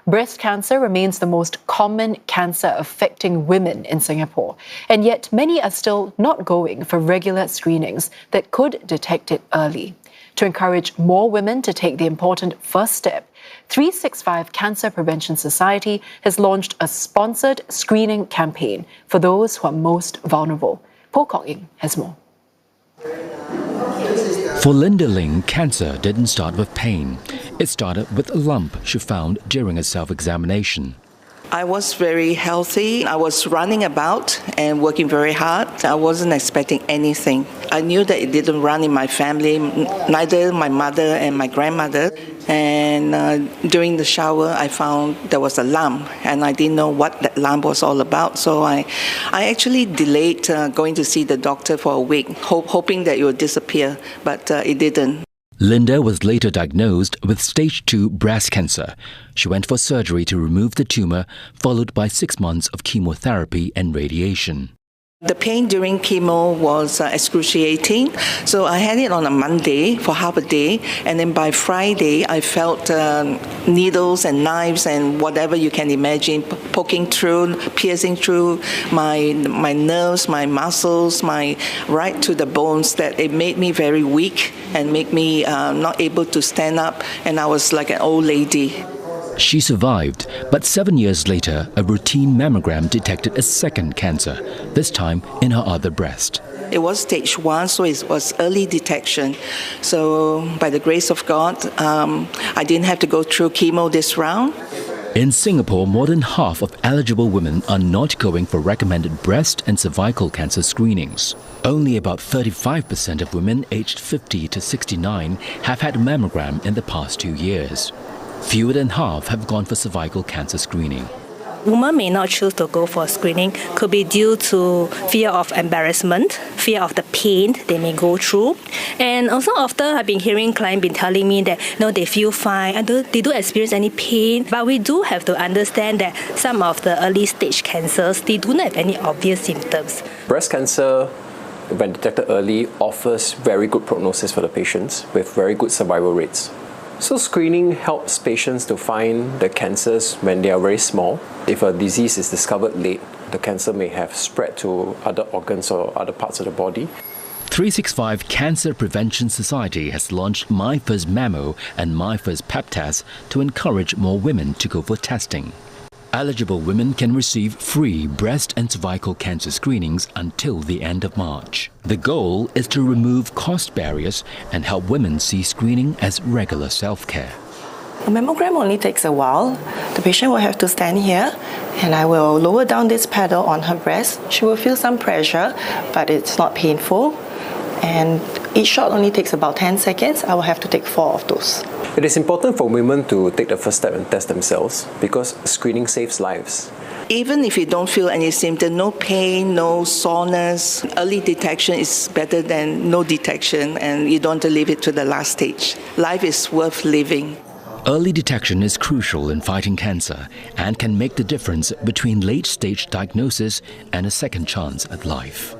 Breast cancer remains the most common cancer affecting women in Singapore, and yet many are still not going for regular screenings that could detect it early. To encourage more women to take the important first step, 365 Cancer Prevention Society has launched a sponsored screening campaign for those who are most vulnerable. Po Kok Ing has more. For Linda Ling, cancer didn't start with pain. It started with a lump she found during a self-examination. I was very healthy. I was running about and working very hard. I wasn't expecting anything. I knew that it didn't run in my family, neither my mother and my grandmother. And during the shower, I found there was a lump, and I didn't know what that lump was all about. So I actually delayed going to see the doctor for a week, hoping that it would disappear, but it didn't. Linda was later diagnosed with stage 2 breast cancer. She went for surgery to remove the tumor, followed by 6 months of chemotherapy and radiation. The pain during chemo was excruciating. So I had it on a Monday for half a day, and then by Friday I felt needles and knives and whatever you can imagine poking through, piercing through my nerves, my muscles, right to the bones, that it made me very weak and made me not able to stand up, and I was like an old lady. She survived, but 7 years later, a routine mammogram detected a second cancer, this time in her other breast. It was stage 1, so it was early detection. So by the grace of God, I didn't have to go through chemo this round. In Singapore, more than half of eligible women are not going for recommended breast and cervical cancer screenings. Only about 35% of women aged 50 to 69 have had a mammogram in the past 2 years. Fewer than half have gone for cervical cancer screening. Women may not choose to go for screening, could be due to fear of embarrassment, fear of the pain they may go through. And also often I've been hearing clients been telling me that they feel fine and they don't experience any pain. But we do have to understand that some of the early stage cancers, they do not have any obvious symptoms. Breast cancer, when detected early, offers very good prognosis for the patients with very good survival rates. So screening helps patients to find the cancers when they are very small. If a disease is discovered late, the cancer may have spread to other organs or other parts of the body. 365 Cancer Prevention Society has launched My First Mammo and My First Pap Test to encourage more women to go for testing. Eligible women can receive free breast and cervical cancer screenings until the end of March. The goal is to remove cost barriers and help women see screening as regular self-care. A mammogram only takes a while. The patient will have to stand here, and I will lower down this paddle on her breast. She will feel some pressure, but it's not painful. And each shot only takes about 10 seconds. I will have to take 4 of those. It is important for women to take the first step and test themselves because screening saves lives. Even if you don't feel any symptom, no pain, no soreness, early detection is better than no detection, and you don't have to leave it to the last stage. Life is worth living. Early detection is crucial in fighting cancer and can make the difference between late-stage diagnosis and a second chance at life.